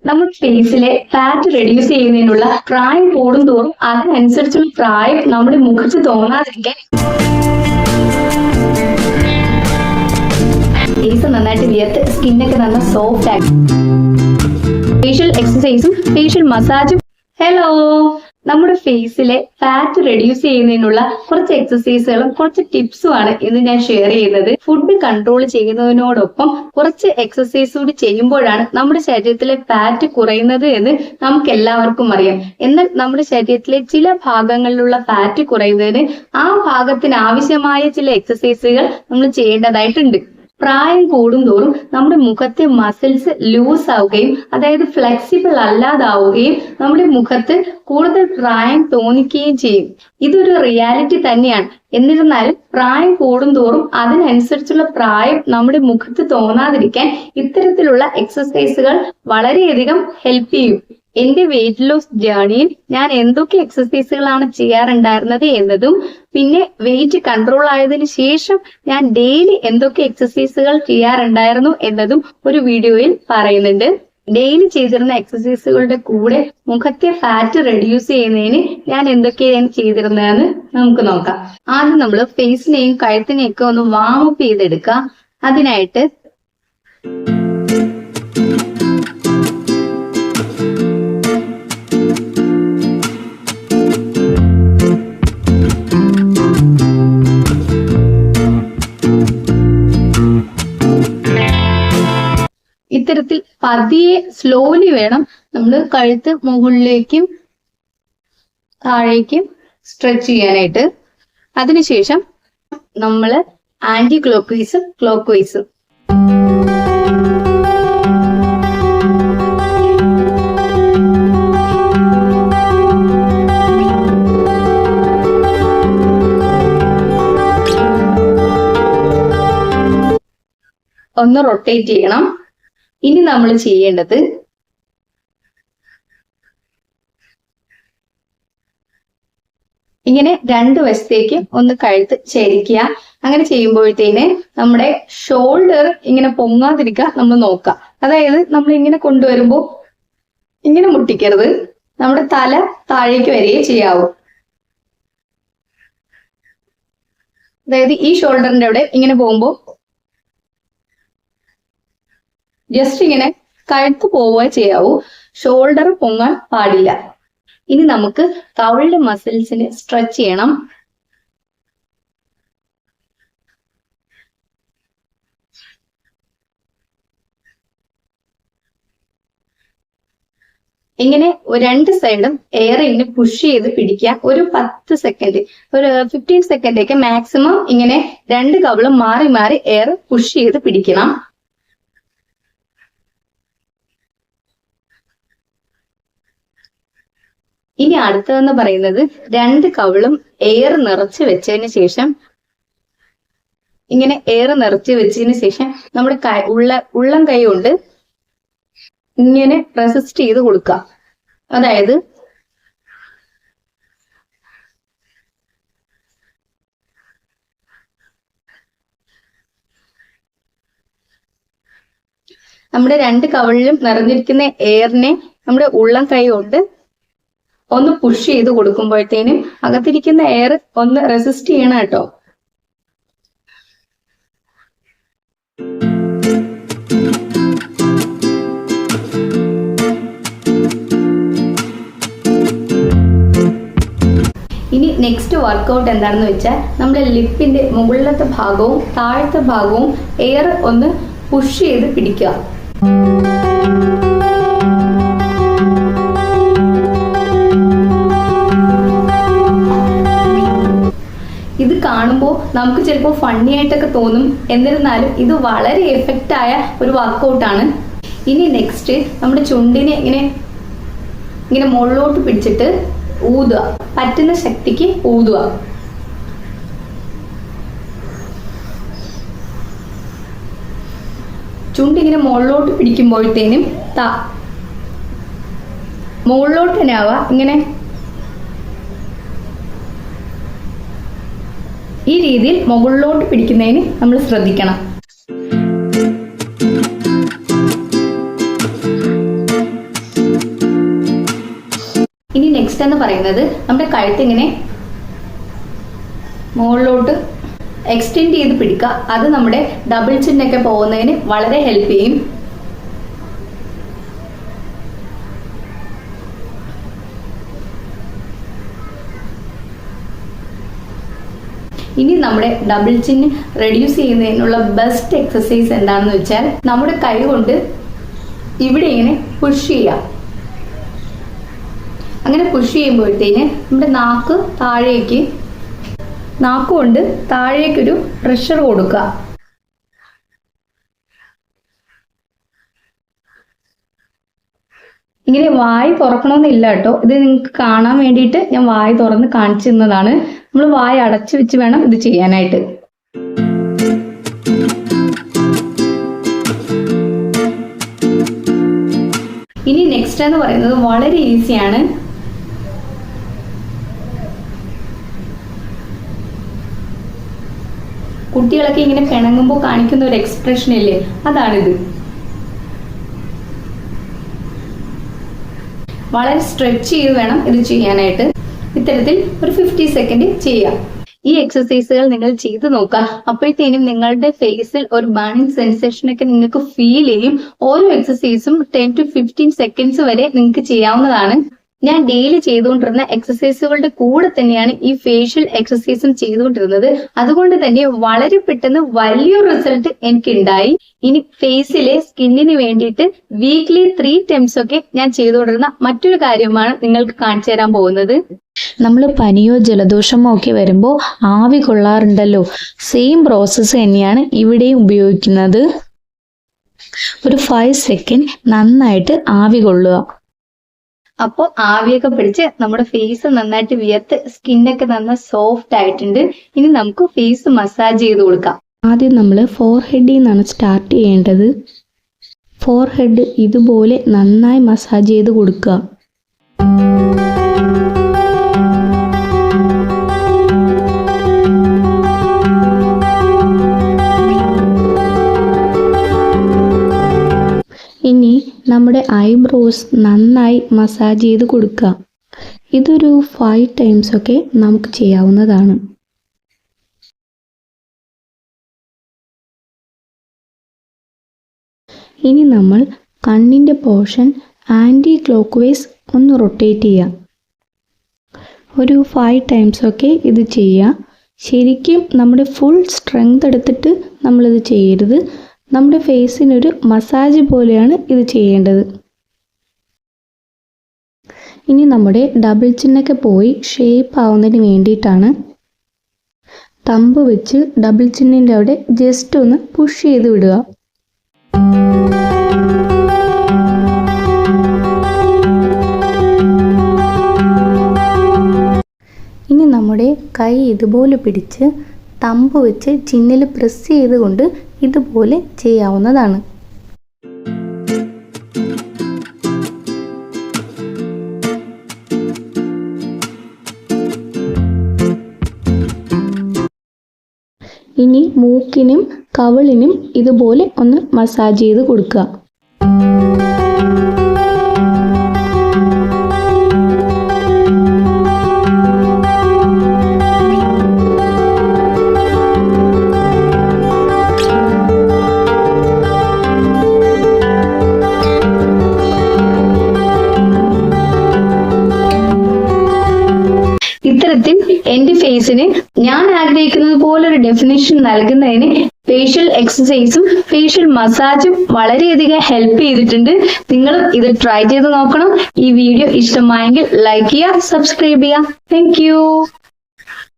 നമ്മൾ ഫേസിലെ fat reduce ചെയ്യുന്നതിനുള്ള പ്രായം കൂടുന്തോറും അതിനനുസരിച്ചുള്ള പ്രായം നമ്മുടെ മുഖത്ത് തോന്നാതിരിക്കാൻ ഫേസ് നന്നായിട്ട് വിയർത്ത് സ്കിന്നൊക്കെ നല്ല സോഫ്റ്റ് ആയി ഫേഷ്യൽ എക്സസൈസും ഫേഷ്യൽ മസാജും. ഹലോ, നമ്മുടെ ഫേസിലെ ഫാറ്റ് റെഡ്യൂസ് ചെയ്യുന്നതിനുള്ള കുറച്ച് എക്സസൈസുകളും കുറച്ച് ടിപ്സുമാണ് ഇന്ന് ഞാൻ ഷെയർ ചെയ്യുന്നത്. ഫുഡ് കൺട്രോൾ ചെയ്യുന്നതിനോടൊപ്പം കുറച്ച് എക്സസൈസ് കൂടി ചെയ്യുമ്പോഴാണ് നമ്മുടെ ശരീരത്തിലെ ഫാറ്റ് കുറയുന്നത് എന്ന് നമുക്ക് എല്ലാവർക്കും അറിയാം. എന്നാൽ നമ്മുടെ ശരീരത്തിലെ ചില ഭാഗങ്ങളിലുള്ള ഫാറ്റ് കുറയുന്നതിന് ആ ഭാഗത്തിന് ആവശ്യമായ ചില എക്സസൈസുകൾ നമ്മൾ ചെയ്യേണ്ടതായിട്ടുണ്ട്. പ്രായം കൂടുന്തോറും നമ്മുടെ മുഖത്തെ മസിൽസ് ലൂസ് ആവുകയും അതായത് ഫ്ലെക്സിബിൾ അല്ലാതാവുകയും നമ്മുടെ മുഖത്ത് കൂടുതൽ പ്രായം തോന്നിക്കുകയും ചെയ്യും. ഇതൊരു റിയാലിറ്റി തന്നെയാണ്. എന്നിരുന്നാലും പ്രായം കൂടുന്തോറും അതിനനുസരിച്ചുള്ള പ്രായം നമ്മുടെ മുഖത്ത് തോന്നാതിരിക്കാൻ ഇത്തരത്തിലുള്ള എക്സസൈസുകൾ വളരെയധികം ഹെൽപ്പ് ചെയ്യും. എന്റെ വെയിറ്റ് ലോസ് ജേർണിയിൽ ഞാൻ എന്തൊക്കെ എക്സസൈസുകളാണ് ചെയ്യാറുണ്ടായിരുന്നത് എന്നതും പിന്നെ വെയിറ്റ് കൺട്രോൾ ആയതിനു ശേഷം ഞാൻ ഡെയിലി എന്തൊക്കെ എക്സസൈസുകൾ ചെയ്യാറുണ്ടായിരുന്നു എന്നതും ഒരു വീഡിയോയിൽ പറയുന്നുണ്ട്. ഡെയിലി ചെയ്തിരുന്ന എക്സസൈസുകളുടെ കൂടെ മുഖത്തെ ഫാറ്റ് റെഡ്യൂസ് ചെയ്യുന്നതിന് ഞാൻ എന്തൊക്കെയാണ് ചെയ്തിരുന്നതെന്ന് നമുക്ക് നോക്കാം. ആദ്യം നമ്മൾ ഫേസിനെയും കഴുത്തിനെയും ഒക്കെ ഒന്ന് വാം അപ്പ് ചെയ്തെടുക്കുക. അതിനായിട്ട് ഇത്തരത്തിൽ പതിയെ സ്ലോലി വേണം നമ്മൾ കഴുത്ത് മുകളിലേക്കും താഴേക്കും സ്ട്രെച്ച് ചെയ്യാനായിട്ട്. അതിനുശേഷം നമ്മൾ ആന്റി ക്ലോക്ക് വൈസും ക്ലോക്ക് വൈസും ഒന്ന് റൊട്ടേറ്റ് ചെയ്യണം. ഇനി നമ്മൾ ചെയ്യേണ്ടത് ഇങ്ങനെ രണ്ട് വശത്തേക്ക് ഒന്ന് കഴുത്ത് ചരിക്കുക. അങ്ങനെ ചെയ്യുമ്പോഴത്തേന് നമ്മുടെ ഷോൾഡർ ഇങ്ങനെ പൊങ്ങാതിരിക്കുക നമ്മൾ നോക്കുക. അതായത് നമ്മൾ ഇങ്ങനെ കൊണ്ടുവരുമ്പോൾ ഇങ്ങനെ മുട്ടിക്കരുത്, നമ്മുടെ തല താഴേക്ക് വരികയേ ചെയ്യാവൂ. അതായത് ഈ ഷോൾഡറിന്റെ അവിടെ ഇങ്ങനെ പോകുമ്പോൾ ജസ്റ്റ് ഇങ്ങനെ കഴുത്ത് പോവുക ചെയ്യാവൂ, ഷോൾഡർ പൊങ്ങാൻ പാടില്ല. ഇനി നമുക്ക് കവിളുടെ മസിൽസിന് സ്ട്രെച്ച് ചെയ്യണം. ഇങ്ങനെ രണ്ട് സൈഡും എയർ ഇങ്ങനെ പുഷ് ചെയ്ത് പിടിക്കുക. ഒരു 10 സെക്കൻഡ്, ഒരു 15 സെക്കൻഡ് ഒക്കെ മാക്സിമം ഇങ്ങനെ രണ്ട് കവിളും മാറി മാറി എയർ പുഷ് ചെയ്ത് പിടിക്കണം. ഇനി അടുത്തതെന്ന് പറയുന്നത് രണ്ട് കവിളും എയർ നിറച്ച് വെച്ചതിന് ശേഷം ഇങ്ങനെ എയർ നിറച്ച് വെച്ചതിന് ശേഷം നമ്മുടെ ഉള്ളം കൈ കൊണ്ട് ഇങ്ങനെ റെസിസ്റ്റ് ചെയ്ത് കൊടുക്കുക. അതായത് നമ്മുടെ രണ്ട് കവിളിലും നിറഞ്ഞിരിക്കുന്ന എയറിനെ നമ്മുടെ ഉള്ളം കൈ കൊണ്ട് ഒന്ന് പുഷ് ചെയ്ത് കൊടുക്കുമ്പോഴത്തേനും അകത്തിരിക്കുന്ന എയർ ഒന്ന് റെസിസ്റ്റ് ചെയ്യണം കേട്ടോ. ഇനി നെക്സ്റ്റ് വർക്കൗട്ട് എന്താണെന്ന് വെച്ചാൽ നമ്മുടെ ലിപ്പിന്റെ മുകളിലത്തെ ഭാഗവും താഴത്തെ ഭാഗവും എയർ ഒന്ന് പുഷ് ചെയ്ത് പിടിക്കുക. ഇത് കാണുമ്പോൾ നമുക്ക് ചിലപ്പോൾ ഫണ്ണി ആയിട്ടൊക്കെ തോന്നും. എന്നിരുന്നാലും ഇത് വളരെ എഫക്റ്റ് ആയ ഒരു വർക്കൗട്ടാണ്. ഇനി നെക്സ്റ്റ് നമ്മുടെ ചുണ്ടിനെ ഇങ്ങനെ മുകളിലോട്ട് പിടിച്ചിട്ട് ഊതുക, പറ്റുന്ന ശക്തിക്ക് ഊതുക. ചുണ്ടിങ്ങനെ മുകളിലോട്ട് പിടിക്കുമ്പോഴത്തേനും മുകളിലോട്ട് തന്നെ ആവുക. ഇങ്ങനെ ഈ രീതിയിൽ മുകളിലോട്ട് പിടിക്കുന്നതിന് നമ്മൾ ശ്രദ്ധിക്കണം. നെക്സ്റ്റ് എന്ന് പറയുന്നത് നമ്മുടെ കഴുത്തിങ്ങനെ മുകളിലോട്ട് എക്സ്റ്റെൻഡ് ചെയ്ത് പിടിക്കുക. അത് നമ്മുടെ ഡബിൾ ചിന്നൊക്കെ പോകുന്നതിന് വളരെ ഹെൽപ്പ് ചെയ്യും. ഇനി നമ്മുടെ ഡബിൾ ചിൻ റെഡ്യൂസ് ചെയ്യുന്നതിനുള്ള ബെസ്റ്റ് എക്സസൈസ് എന്താണെന്ന് വെച്ചാൽ നമ്മുടെ കൈ കൊണ്ട് ഇവിടെ ഇങ്ങനെ പുഷ് ചെയ്യാം. അങ്ങനെ പുഷ് ചെയ്യുമ്പോഴത്തേന് നമ്മുടെ നാക്കുകൊണ്ട് താഴേക്കൊരു പ്രഷർ കൊടുക്കുക. ഇങ്ങനെ വായി തുറക്കണമെന്നില്ല കേട്ടോ. ഇത് നിങ്ങൾക്ക് കാണാൻ വേണ്ടിയിട്ട് ഞാൻ വായി തുറന്ന് കാണിച്ചു തന്നതാണ്. നമ്മൾ വായി അടച്ചു വെച്ച് വേണം ഇത് ചെയ്യാനായിട്ട്. ഇനി നെക്സ്റ്റ് എന്ന് പറയുന്നത് വളരെ ഈസിയാണ്. കുട്ടികളൊക്കെ ഇങ്ങനെ പിണങ്ങുമ്പോൾ കാണിക്കുന്ന ഒരു എക്സ്പ്രഷൻ ഇല്ലേ, അതാണിത്. വളരെ സ്ട്രെച്ച് ചെയ്ത് വേണം ഇത് ചെയ്യാനായിട്ട്. ഇത്തരത്തിൽ ഒരു 50 സെക്കൻഡ് ചെയ്യാം. ഈ എക്സസൈസുകൾ നിങ്ങൾ ചെയ്ത് നോക്കുക. അപ്പോഴത്തേനും നിങ്ങളുടെ ഫേസിൽ ഒരു ബേണിംഗ് സെൻസേഷൻ ഒക്കെ നിങ്ങൾക്ക് ഫീൽ ചെയ്യും. ഓരോ എക്സസൈസും 10 to 15 സെക്കൻഡ്സ് വരെ നിങ്ങൾക്ക് ചെയ്യാവുന്നതാണ്. ഞാൻ ഡെയിലി ചെയ്തുകൊണ്ടിരുന്ന എക്സസൈസുകളുടെ കൂടെ തന്നെയാണ് ഈ ഫേഷ്യൽ എക്സസൈസും ചെയ്തുകൊണ്ടിരുന്നത്. അതുകൊണ്ട് തന്നെ വളരെ പെട്ടെന്ന് വലിയൊരു റിസൾട്ട് എനിക്ക് ഉണ്ടായി. ഇനി ഫേസിലെ സ്കിന്നിന് വേണ്ടിയിട്ട് വീക്ക്ലി 3 ടൈംസ് ഒക്കെ ഞാൻ ചെയ്തുകൊണ്ടിരുന്ന മറ്റൊരു കാര്യമാണ് നിങ്ങൾക്ക് കാണിച്ചു തരാൻ പോകുന്നത്. നമ്മൾ പനിയോ ജലദോഷമോ ഒക്കെ വരുമ്പോൾ ആവി കൊള്ളാറുണ്ടല്ലോ. സെയിം പ്രോസസ്സ് തന്നെയാണ് ഇവിടെയും ഉപയോഗിക്കുന്നത്. ഒരു 5 സെക്കൻഡ് നന്നായിട്ട് ആവി കൊള്ളുക. അപ്പോൾ ആവിയൊക്കെ പിടിച്ച് നമ്മുടെ ഫേസ് നന്നായിട്ട് വിയർത്ത് സ്കിന്നൊക്കെ നന്നായി സോഫ്റ്റ് ആയിട്ടുണ്ട്. ഇനി നമുക്ക് ഫേസ് മസാജ് ചെയ്ത് കൊടുക്കാം. ആദ്യം നമ്മൾ ഫോർഹെഡിൽ നിന്നാണ് സ്റ്റാർട്ട് ചെയ്യേണ്ടത്. ഫോർഹെഡ് ഇതുപോലെ നന്നായി മസാജ് ചെയ്ത് കൊടുക്കുക. ഇനി നമ്മുടെ ഐബ്രോസ് നന്നായി മസാജ് ചെയ്ത് കൊടുക്കുക. ഇതൊരു 5 ടൈംസ് ഒക്കെ നമുക്ക് ചെയ്യാവുന്നതാണ്. ഇനി നമ്മൾ കണ്ണിൻ്റെ പോർഷൻ ആൻറ്റി ക്ലോക്ക് വൈസ് ഒന്ന് റൊട്ടേറ്റ് ചെയ്യുക. ഒരു 5 ടൈംസ് ഒക്കെ ഇത് ചെയ്യുക. ശരിക്കും നമ്മുടെ ഫുൾ സ്ട്രെങ്ത് എടുത്തിട്ട് നമ്മളിത് ചെയ്യരുത്. നമ്മുടെ ഫേസിനൊരു മസാജ് പോലെയാണ് ഇത് ചെയ്യേണ്ടത്. ഇനി നമ്മുടെ ഡബിൾ ചിന്നൊക്കെ പോയി ഷേപ്പ് ആവുന്നതിന് വേണ്ടിയിട്ടാണ് തമ്പ് വെച്ച് ഡബിൾ ചിന്നിൻ്റെ അവിടെ ജസ്റ്റ് ഒന്ന് പുഷ് ചെയ്ത് വിടുക. ഇനി നമ്മുടെ കൈ ഇതുപോലെ പിടിച്ച് തമ്പ് വെച്ച് ചിന്നിൽ പ്രസ് ചെയ്തുകൊണ്ട് ഇതുപോലെ ചെയ്യാവുന്നതാണ്. ഇനി മൂക്കിനും കവിളിനും ഇതുപോലെ ഒന്ന് മസാജ് ചെയ്ത് കൊടുക്കുക. ഇത്തരത്തിൽ എന്റെ ഫേസിന് ഞാൻ ആഗ്രഹിക്കുന്നത് പോലെ ഒരു ഡെഫിനേഷൻ നൽകുന്നതിന് ഫേഷ്യൽ എക്സസൈസും ഫേഷ്യൽ മസാജും വളരെയധികം ഹെൽപ്പ് ചെയ്തിട്ടുണ്ട്. നിങ്ങൾ ഇത് ട്രൈ ചെയ്ത് നോക്കണം. ഈ വീഡിയോ ഇഷ്ടമായെങ്കിൽ ലൈക്ക് ചെയ്യുക, സബ്സ്ക്രൈബ് ചെയ്യുക. Thank you.